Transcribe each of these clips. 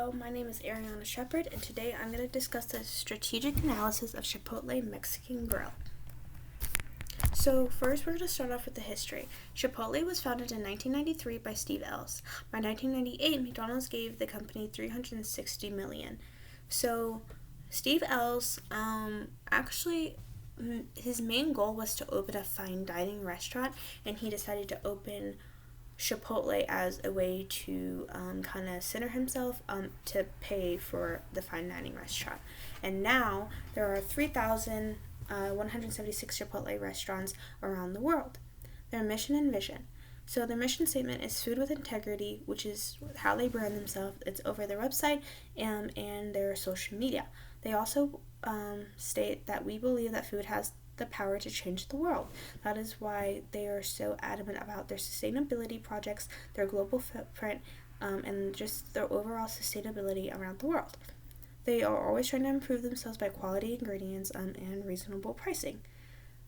Hello, my name is Ariana Shepard, and today I'm going to discuss the strategic analysis of Chipotle Mexican Grill. So first, we're going to start off with the history. Chipotle was founded in 1993 by Steve Ells. By 1998, McDonald's gave the company $360 million. So Steve Ells, his main goal was to open a fine dining restaurant, and he decided to open Chipotle as a way to kind of center himself to pay for the fine dining restaurant. And now there are 3,176 Chipotle restaurants around the world. Their mission and vision. So their mission statement is food with integrity, which is how they brand themselves. It's over their website and their social media. They also state that we believe that food has the power to change the world. That is why they are so adamant about their sustainability projects, their global footprint, and just their overall sustainability around the world. They are always trying to improve themselves by quality ingredients and reasonable pricing.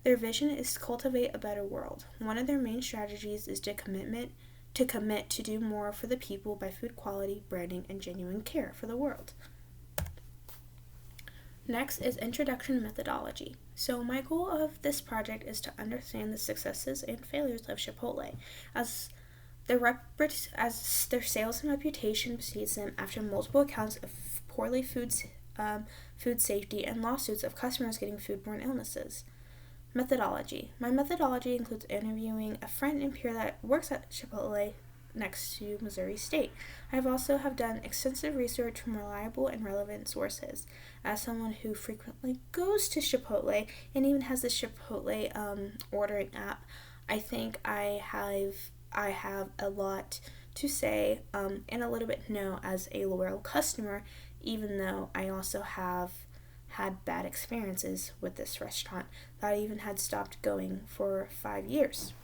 Their vision is to cultivate a better world. One of their main strategies is to commit to do more for the people by food quality, branding, and genuine care for the world. Next is introduction methodology. So my goal of this project is to understand the successes and failures of Chipotle as their sales and reputation precedes them after multiple accounts of poorly food safety and lawsuits of customers getting foodborne illnesses. Methodology. My methodology includes interviewing a friend and peer that works at Chipotle next to Missouri State. I also have done extensive research from reliable and relevant sources. As someone who frequently goes to Chipotle and even has the Chipotle ordering app, I think I have a lot to say and a little bit to know as a loyal customer, even though I also have had bad experiences with this restaurant that I even had stopped going for 5 years.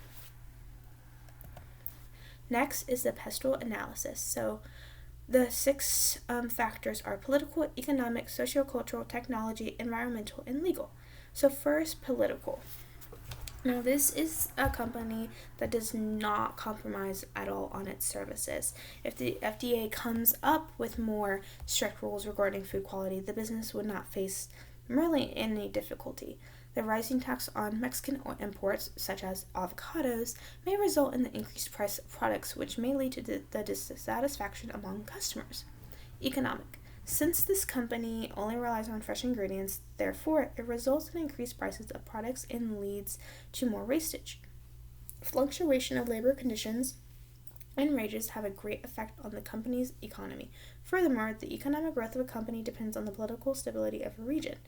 Next is the pestle analysis. So the 6 factors are political, economic, sociocultural, technology, environmental, and legal. So first, political. Now this is a company that does not compromise at all on its services. If the FDA comes up with more strict rules regarding food quality, the business would not face really any difficulty. The rising tax on Mexican imports, such as avocados, may result in the increased price of products, which may lead to the dissatisfaction among customers. Economic. Since this company only relies on fresh ingredients, therefore, it results in increased prices of products and leads to more wastage. Fluctuation of labor conditions and wages have a great effect on the company's economy. Furthermore, the economic growth of a company depends on the political stability of a region.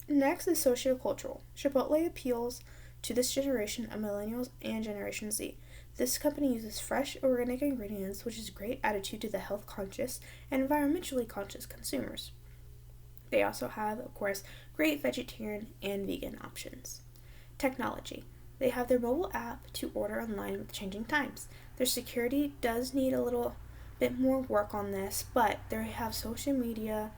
Next is sociocultural. Chipotle appeals to this generation of millennials and Generation Z. This company uses fresh, organic ingredients, which is a great attitude to the health-conscious and environmentally conscious consumers. They also have, of course, great vegetarian and vegan options. Technology. They have their mobile app to order online with changing times. Their security does need a little bit more work on this, but they have social media.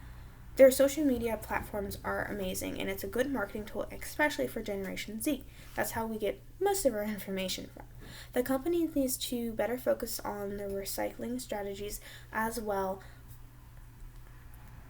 Their social media platforms are amazing, and it's a good marketing tool, especially for Generation Z. That's how we get most of our information from. The company needs to better focus on their recycling strategies as well.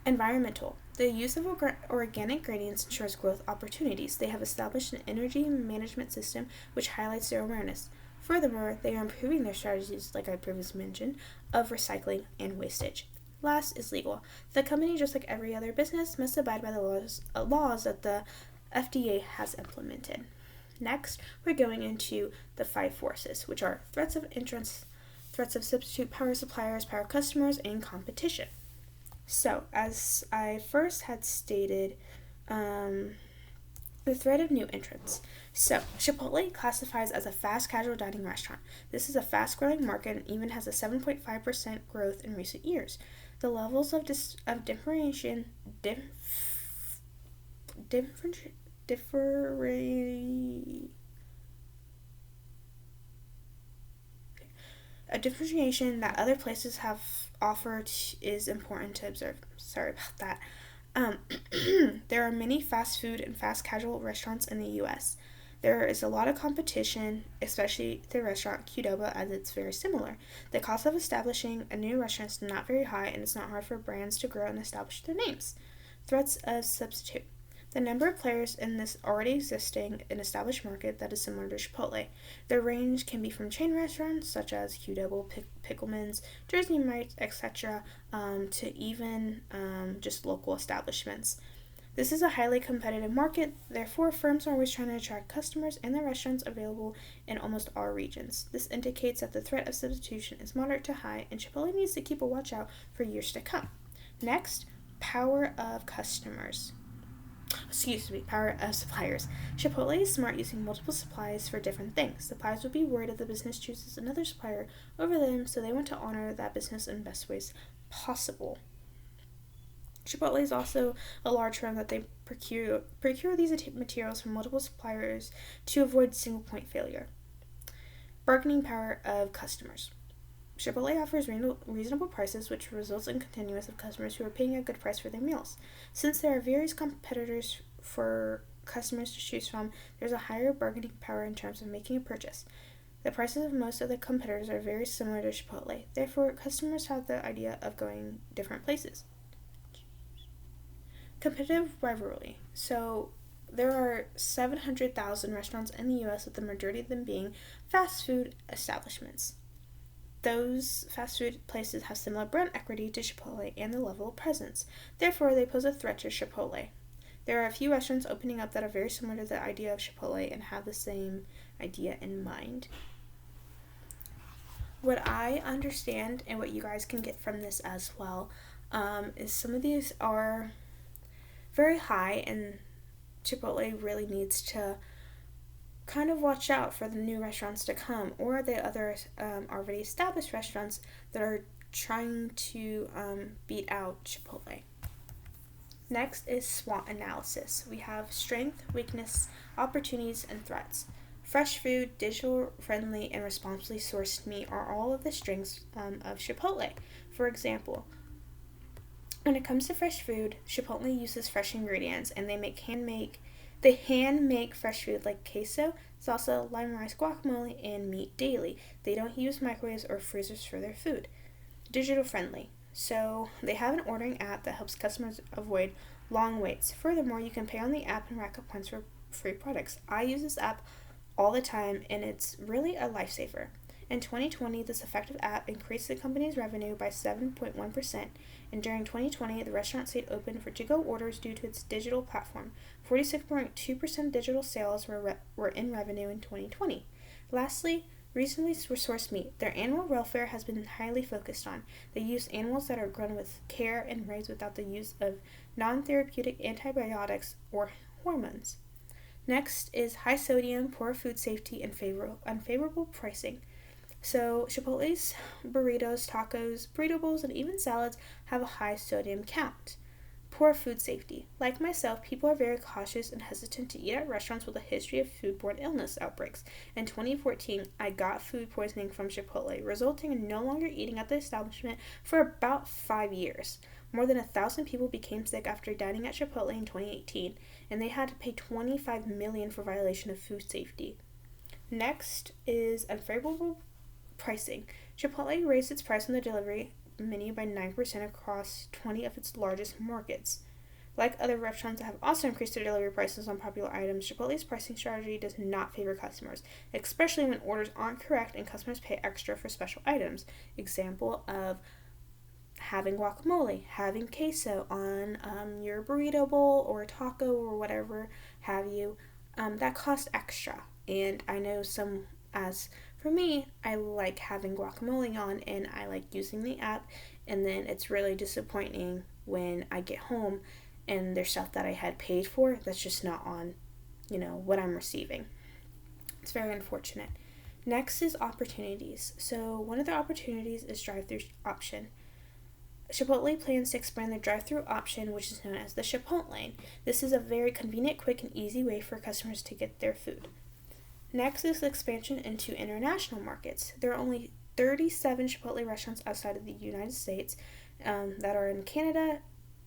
Environmental. The use of organic ingredients ensures growth opportunities. They have established an energy management system which highlights their awareness. Furthermore, they are improving their strategies, like I previously mentioned, of recycling and wastage. Last is legal. The company, just like every other business, must abide by the laws that the FDA has implemented. Next, we're going into the 5 forces, which are threats of entrance, threats of substitute power suppliers, power customers, and competition. So, as I first had stated, the threat of new entrants. So, Chipotle classifies as a fast casual dining restaurant. This is a fast-growing market and even has a 7.5% growth in recent years. The levels of differentiation that other places have offered is important to observe. Sorry about that. There are many fast food and fast casual restaurants in the U.S. There is a lot of competition, especially the restaurant Qdoba, as it's very similar. The cost of establishing a new restaurant is not very high, and it's not hard for brands to grow and establish their names. Threats of substitute. The number of players in this already existing and established market that is similar to Chipotle. Their range can be from chain restaurants such as Qdoba, Pickleman's, Jersey Mike's, etc., to even just local establishments. This is a highly competitive market, therefore firms are always trying to attract customers and their restaurants available in almost all regions. This indicates that the threat of substitution is moderate to high, and Chipotle needs to keep a watch out for years to come. Next, power of customers. Power of suppliers. Chipotle is smart using multiple suppliers for different things. Suppliers would be worried if the business chooses another supplier over them, so they want to honor that business in the best ways possible. Chipotle is also a large firm that they procure these materials from multiple suppliers to avoid single point failure. Bargaining power of customers. Chipotle offers reasonable prices, which results in continuous of customers who are paying a good price for their meals. Since there are various competitors for customers to choose from, there's a higher bargaining power in terms of making a purchase. The prices of most of the competitors are very similar to Chipotle. Therefore, customers have the idea of going different places. Competitive rivalry. So there are 700,000 restaurants in the U.S., with the majority of them being fast food establishments. Those fast food places have similar brand equity to Chipotle and the level of presence. Therefore, they pose a threat to Chipotle. There are a few restaurants opening up that are very similar to the idea of Chipotle and have the same idea in mind. What I understand and what you guys can get from this as well is some of these are very high, and Chipotle really needs to kind of watch out for the new restaurants to come, or the other already established restaurants that are trying to beat out Chipotle. Next is SWOT analysis. We have strength, weakness, opportunities, and threats. Fresh food, digital friendly, and responsibly sourced meat are all of the strengths of Chipotle. For example, when it comes to fresh food, Chipotle uses fresh ingredients, and they hand make fresh food like queso, salsa, lime rice, guacamole, and meat daily. They don't use microwaves or freezers for their food. Digital friendly. So they have an ordering app that helps customers avoid long waits. Furthermore, you can pay on the app and rack up points for free products. I use this app all the time, and it's really a lifesaver. In 2020, this effective app increased the company's revenue by 7.1%, and during 2020, the restaurant stayed open for to-go orders due to its digital platform. 46.2% digital sales were in revenue in 2020. Lastly, reasonably sourced meat. Their animal welfare has been highly focused on. They use animals that are grown with care and raised without the use of non-therapeutic antibiotics or hormones. Next is high sodium, poor food safety, and unfavorable pricing. So Chipotle's burritos, tacos, burrito bowls, and even salads have a high sodium count. Poor food safety. Like myself, people are very cautious and hesitant to eat at restaurants with a history of foodborne illness outbreaks. In 2014, I got food poisoning from Chipotle, resulting in no longer eating at the establishment for about 5 years. More than 1,000 people became sick after dining at Chipotle in 2018, and they had to pay $25 million for violation of food safety. Next is unfavorable pricing. Chipotle raised its price on the delivery menu by 9% across 20 of its largest markets. Like other restaurants that have also increased their delivery prices on popular items, Chipotle's pricing strategy does not favor customers, especially when orders aren't correct and customers pay extra for special items. Example of having guacamole, having queso on your burrito bowl or taco or whatever have you, that costs extra. And I know for me, I like having guacamole on and I like using the app, and then it's really disappointing when I get home and there's stuff that I had paid for that's just not on, what I'm receiving. It's very unfortunate. Next is opportunities. So one of the opportunities is drive-thru option. Chipotle plans to expand the drive-thru option, which is known as the Chipotlane. This is a very convenient, quick, and easy way for customers to get their food. Next is the expansion into international markets. There are only 37 Chipotle restaurants outside of the United States that are in Canada,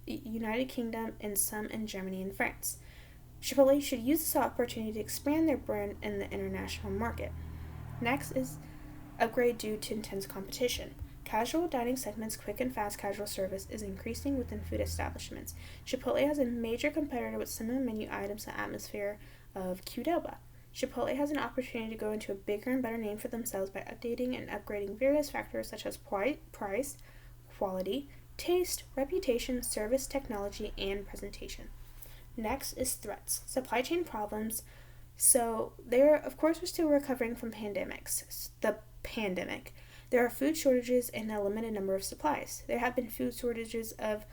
United Kingdom, and some in Germany and France. Chipotle should use this opportunity to expand their brand in the international market. Next is upgrade due to intense competition. Casual dining segment's quick and fast casual service is increasing within food establishments. Chipotle has a major competitor with similar menu items and atmosphere of Qdoba. Chipotle has an opportunity to go into a bigger and better name for themselves by updating and upgrading various factors such as price, quality, taste, reputation, service, technology, and presentation. Next is threats. Supply chain problems. So of course, we're still recovering from pandemics. The pandemic. There are food shortages and a limited number of supplies. There have been food shortages of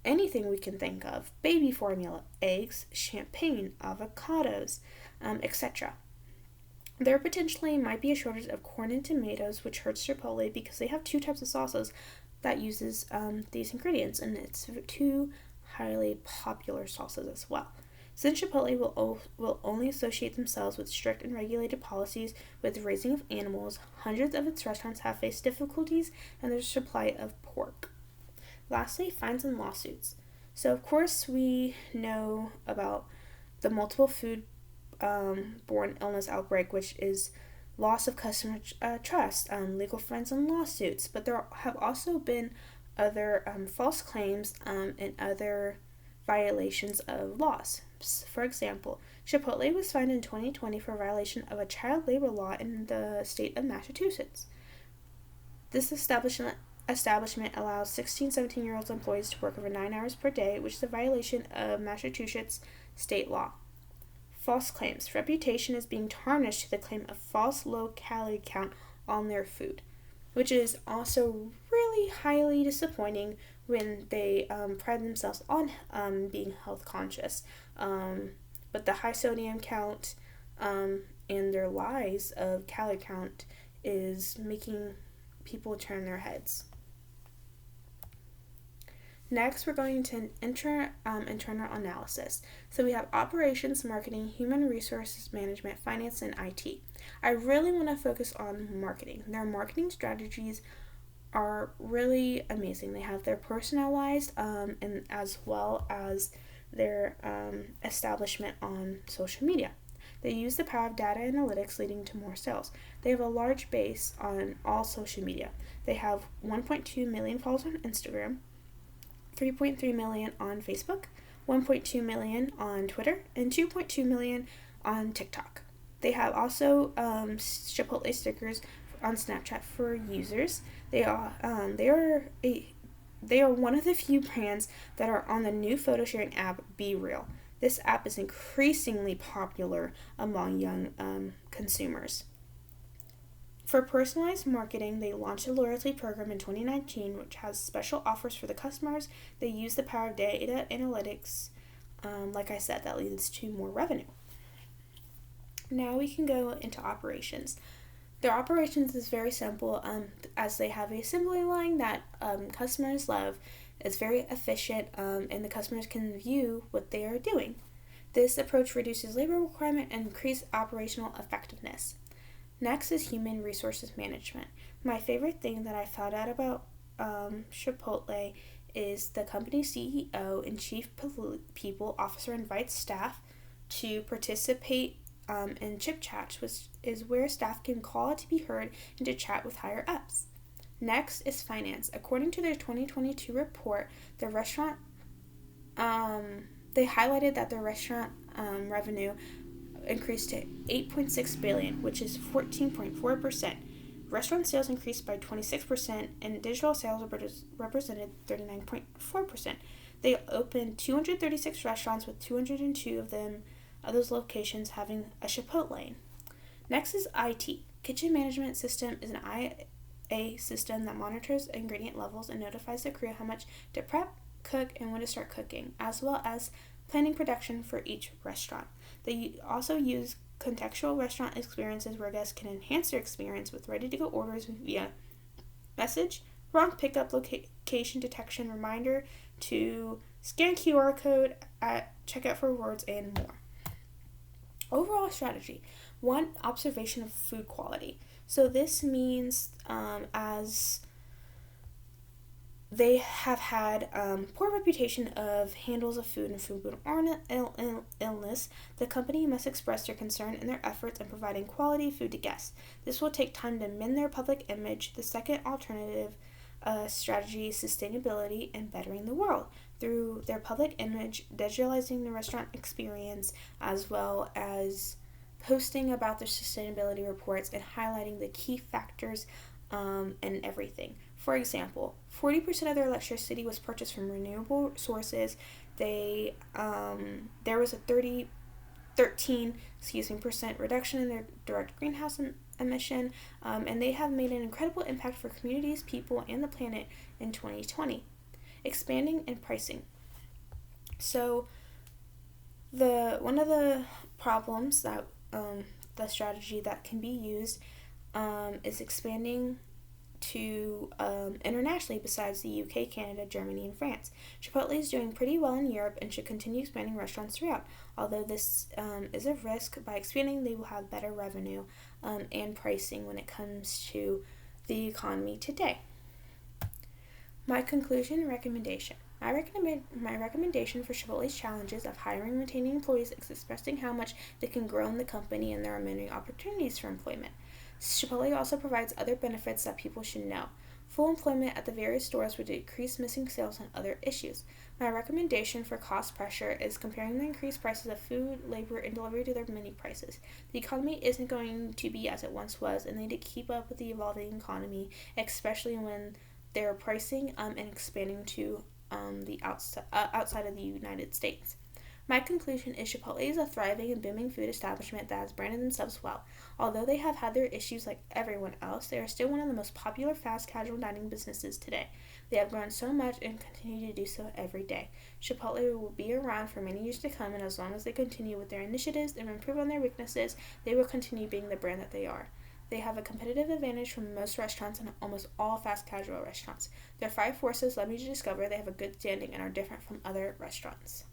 anything we can think of: baby formula, eggs, champagne, avocados, etc. There potentially might be a shortage of corn and tomatoes, which hurts Chipotle because they have two types of sauces that uses these ingredients, and it's two highly popular sauces as well. Since Chipotle will only associate themselves with strict and regulated policies with raising of animals, hundreds of its restaurants have faced difficulties in their supply of pork. Lastly, fines and lawsuits. So, of course, we know about the multiple food-borne illness outbreak, which is loss of customer trust, legal fines and lawsuits. But there have also been other false claims and other violations of laws. For example, Chipotle was fined in 2020 for violation of a child labor law in the state of Massachusetts. This establishment allows 16, 17-year-old employees to work over 9 hours per day, which is a violation of Massachusetts state law. False claims. Reputation is being tarnished to the claim of false low calorie count on their food, which is also really highly disappointing when they pride themselves on being health conscious. But the high sodium count and their lies of calorie count is making people turn their heads. Next, we're going to internal analysis. So we have operations, marketing, human resources management, finance, and IT. I really want to focus on marketing. Their marketing strategies are really amazing. They have their personalized and as well as their establishment on social media. They use the power of data analytics, leading to more sales. They have a large base on all social media. They have 1.2 million followers on Instagram, 3.3 million on Facebook, 1.2 million on Twitter, and 2.2 million on TikTok. They have also Chipotle stickers on Snapchat for users. They are one of the few brands that are on the new photo sharing app BeReal. This app is increasingly popular among young consumers. For personalized marketing, they launched a loyalty program in 2019, which has special offers for the customers. They use the power of data analytics, like I said, that leads to more revenue. Now we can go into operations. Their operations is very simple, as they have a assembly line that customers love. It's very efficient, and the customers can view what they are doing. This approach reduces labor requirement and increases operational effectiveness. Next is human resources management. My favorite thing that I found out about Chipotle is the company CEO and chief people officer invites staff to participate in chip chats, which is where staff can call to be heard and to chat with higher ups. Next is finance. According to their 2022 report, the restaurant they highlighted that the restaurant revenue increased to $8.6 billion, which is 14.4%. Restaurant sales increased by 26%, and digital sales represented 39.4%. They opened 236 restaurants, with 202 of those locations having a Chipotle. Next is IT. Kitchen management system is an IA system that monitors ingredient levels and notifies the crew how much to prep, cook, and when to start cooking, as well as planning production for each restaurant. They also use contextual restaurant experiences where guests can enhance their experience with ready-to-go orders via message, wrong pickup location detection reminder, to scan QR code at checkout for rewards, and more. Overall strategy. 1. Observation of food quality. So this means as they have had poor reputation of handles of food and foodborne illness. The company must express their concern in their efforts in providing quality food to guests. This will take time to mend their public image. The second alternative strategy is sustainability and bettering the world through their public image, digitalizing the restaurant experience, as well as posting about their sustainability reports and highlighting the key factors and everything. For example, 40% of their electricity was purchased from renewable sources. There was a 13% reduction in their direct greenhouse emission, and they have made an incredible impact for communities, people, and the planet in 2020. Expanding and pricing. So, one of the problems that the strategy that can be used is expanding to internationally besides the UK, Canada, Germany, and France. Chipotle is doing pretty well in Europe and should continue expanding restaurants throughout. Although this is a risk, by expanding they will have better revenue and pricing when it comes to the economy today. My conclusion and recommendation. My recommendation for Chipotle's challenges of hiring and retaining employees is expressing how much they can grow in the company, and there are many opportunities for employment. Chipotle also provides other benefits that people should know. Full employment at the various stores would decrease missing sales and other issues. My recommendation for cost pressure is comparing the increased prices of food, labor, and delivery to their menu prices. The economy isn't going to be as it once was, and they need to keep up with the evolving economy, especially when they're pricing and expanding to the outside of the United States. My conclusion is Chipotle is a thriving and booming food establishment that has branded themselves well. Although they have had their issues like everyone else, they are still one of the most popular fast casual dining businesses today. They have grown so much and continue to do so every day. Chipotle will be around for many years to come, and as long as they continue with their initiatives and improve on their weaknesses, they will continue being the brand that they are. They have a competitive advantage from most restaurants and almost all fast casual restaurants. Their 5 forces led me to discover they have a good standing and are different from other restaurants.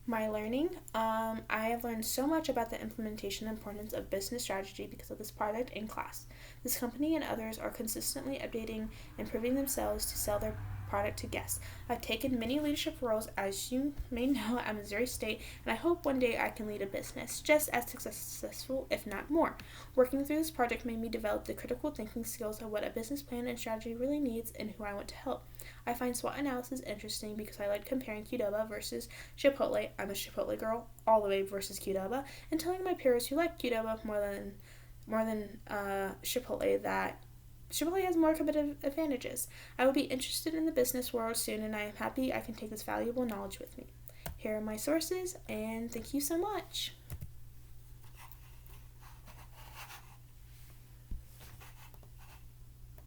My learning, I have learned so much about the implementation and importance of business strategy because of this product in class. This company and others are consistently updating and improving themselves to sell their product to guests. I've taken many leadership roles, as you may know, at Missouri State, and I hope one day I can lead a business just as successful, if not more. Working through this project made me develop the critical thinking skills of what a business plan and strategy really needs and who I want to help. I find SWOT analysis interesting because I like comparing Qdoba versus Chipotle. I'm a Chipotle girl all the way versus Qdoba, and telling my peers who like Qdoba more than Chipotle that Chipotle has more competitive advantages. I will be interested in the business world soon, and I am happy I can take this valuable knowledge with me. Here are my sources, and thank you so much.